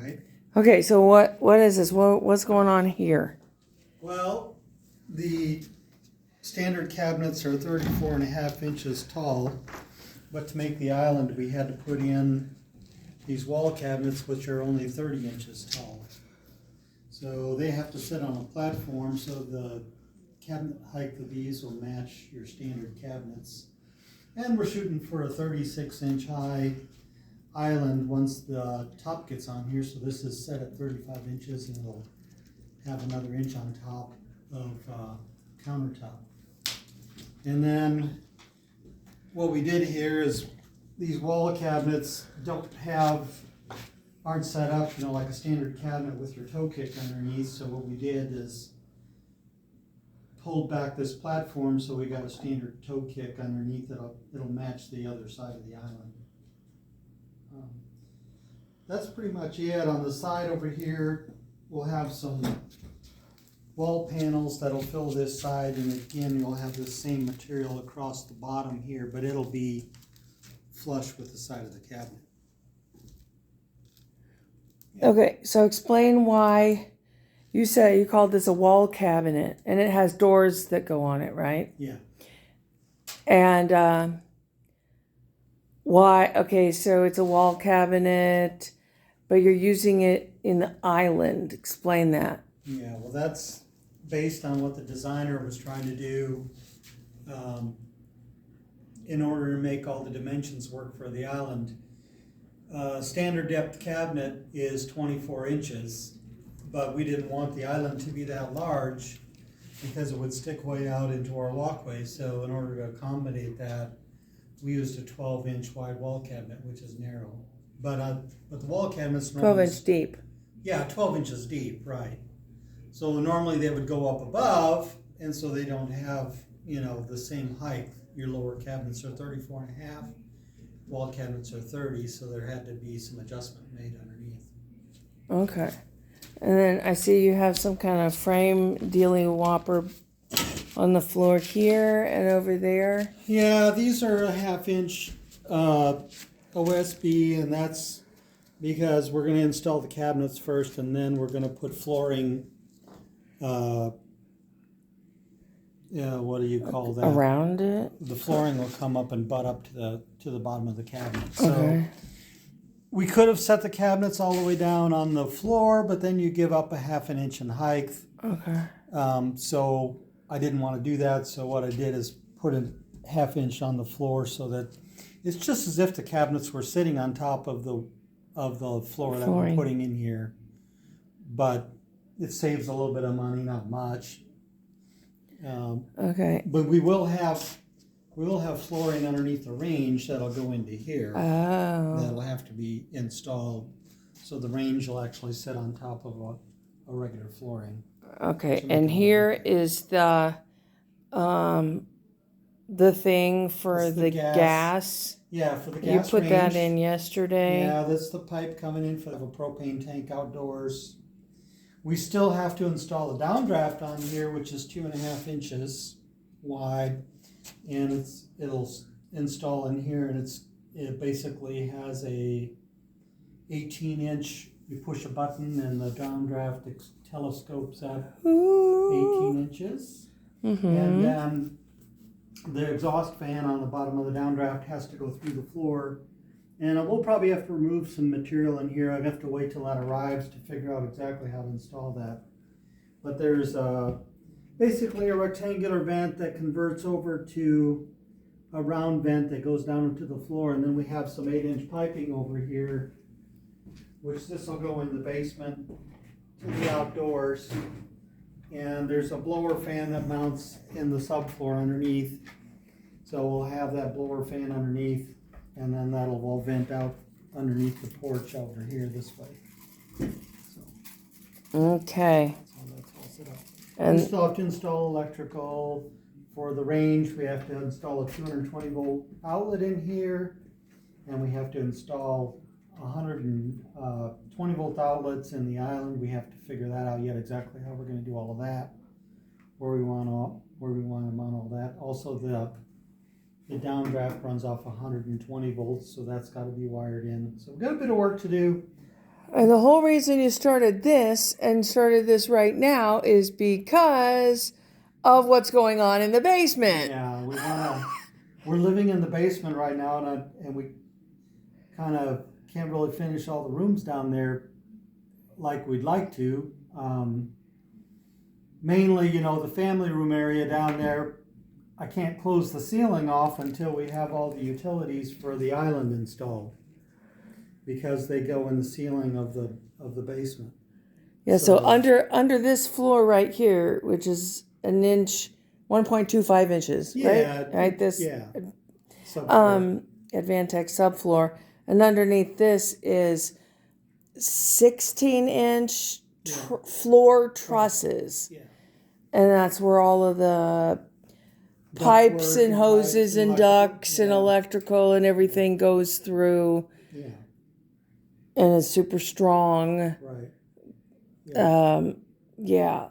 right. Okay, so what is this? What's going on here? Well, the standard cabinets are 34.5 inches tall, but to make the island, we had to put in these wall cabinets, which are only 30 inches tall. So they have to sit on a platform, so the cabinet height of these will match your standard cabinets. And we're shooting for a 36-inch high island once the top gets on here. So this is set at 35 inches and it'll have another inch on top of countertop. And then what we did here is these wall cabinets aren't set up, like a standard cabinet with your toe kick underneath. So what we did is pulled back this platform so we got a standard toe kick underneath. It'll match the other side of the island. That's pretty much it. On the side over here, we'll have some wall panels that'll fill this side, and again, you'll have the same material across the bottom here, but it'll be flush with the side of the cabinet. Okay, so explain why you said you called this a wall cabinet, and it has doors that go on it, right? Yeah. And why? Okay, so it's a wall cabinet, but you're using it in the island. Explain that. Yeah, well, that's based on what the designer was trying to do in order to make all the dimensions work for the island. Standard depth cabinet is 24 inches, but we didn't want the island to be that large because it would stick way out into our walkway. So in order to accommodate that, we used a 12-inch wide wall cabinet, which is narrow. But the wall cabinets 12-inch deep. Yeah, 12 inches deep, right. So normally they would go up above, and so they don't have, the same height. Your lower cabinets are 34.5, wall cabinets are 30, so there had to be some adjustment made underneath. Okay. And then I see you have some kind of frame dealing whopper on the floor here and over there. Yeah, these are a 1/2-inch OSB, and that's because we're going to install the cabinets first, and then we're going to put flooring. What do you call that? Around it? The flooring will come up and butt up to the bottom of the cabinet. So Okay. we could have set the cabinets all the way down on the floor, but then you give up a 1/2 inch in height. Okay. So I didn't want to do that. So what I did is put a 1/2 inch on the floor so that it's just as if the cabinets were sitting on top of the floor that we're putting in here. But it saves a little bit of money, not much. Okay. But we will have flooring underneath the range that'll go into here. Oh. That'll have to be installed, so the range will actually sit on top of a regular flooring. Okay. And here is the thing for It's the the gas. gas. Yeah, for the You gas put range. that in yesterday. Yeah, that's the pipe coming in for the propane tank outdoors. We still have to install a downdraft on here, which is 2.5 inches wide, and it'll install in here, and it basically has a 18-inch. You push a button, and the downdraft telescopes at 18 inches, Mm-hmm. and then the exhaust fan on the bottom of the downdraft has to go through the floor. And we'll probably have to remove some material in here. I'd have to wait till that arrives to figure out exactly how to install that. But there's basically a rectangular vent that converts over to a round vent that goes down into the floor. And then we have some 8-inch piping over here, which this will go in the basement to the outdoors. And there's a blower fan that mounts in the subfloor underneath. So we'll have that blower fan underneath. And then that'll all vent out underneath the porch over here this way. Okay. So that's all set up. And We still have to install electrical. For the range, we have to install a 220 volt outlet in here. And we have to install 120 volt outlets in the island. We have to figure that out yet, exactly how we're going to do all of that. Where we want to mount all that. Also, the downdraft runs off 120 volts, so that's got to be wired in. So we've got a bit of work to do. And the whole reason you started this right now is because of what's going on in the basement. Yeah, we're living in the basement right now, and we kind of can't really finish all the rooms down there like we'd like to. Mainly, the family room area down there, I can't close the ceiling off until we have all the utilities for the island installed, because they go in the ceiling of the basement. Yeah, so under this floor right here, which is an inch, 1.25 inches, right? Right, this Subfloor. Advantech subfloor, and underneath this is 16-inch floor trusses, and that's where all of the pipes and hoses and ducts and electrical and everything goes through. Yeah. And it's super strong. Right. Yeah.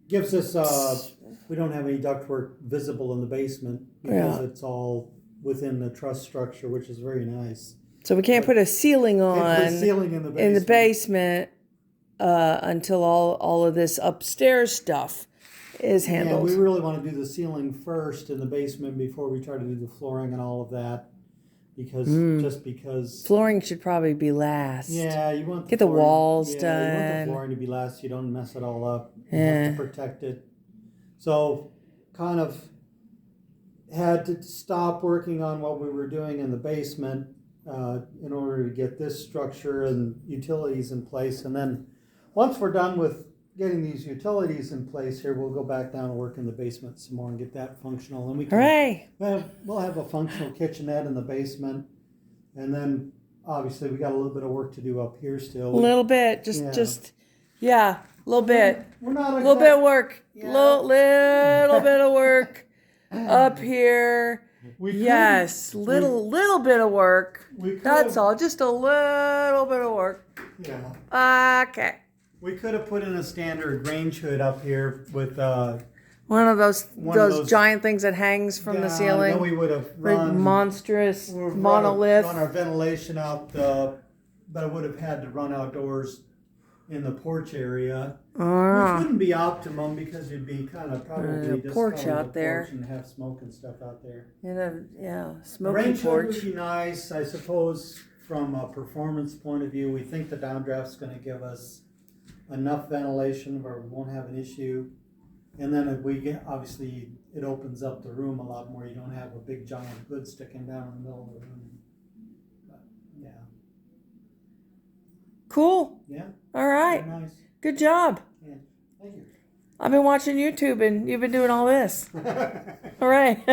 Gives us, we don't have any ductwork visible in the basement because it's all within the truss structure, which is very nice. So we can't put a ceiling on in the basement until all of this upstairs stuff is handled. Yeah, we really want to do the ceiling first in the basement before we try to do the flooring and all of that. Because flooring should probably be last. Yeah, you want the walls done. You want the flooring to be last. You don't mess it all up. You have to protect it. So, kind of had to stop working on what we were doing in the basement in order to get this structure and utilities in place. And then once we're done with getting these utilities in place here, we'll go back down and work in the basement some more and get that functional. And we'll have a functional kitchenette in the basement. And then obviously we got a little bit of work to do up here still. A little bit, just a little bit. We're not a little bit of work. Little bit of work up here. Little bit of work. That's all. Just a little bit of work. Yeah. Okay. We could have put in a standard range hood up here with one of those giant things that hangs from the ceiling. Then we would have run monstrous monolith. Run our ventilation out, but I would have had to run outdoors in the porch area, which wouldn't be optimum because you'd be kind of probably just porch out there and have smoke and stuff out there. Smoky range porch hood would be nice, I suppose. From a performance point of view, we think the downdraft's going to give us enough ventilation where we won't have an issue. And then if we get, obviously, it opens up the room a lot more. You don't have a big giant hood sticking down in the middle of the room. But, yeah. Cool. Yeah. All right. Very nice. Good job. Yeah. Thank you. I've been watching YouTube and you've been doing all this. All right.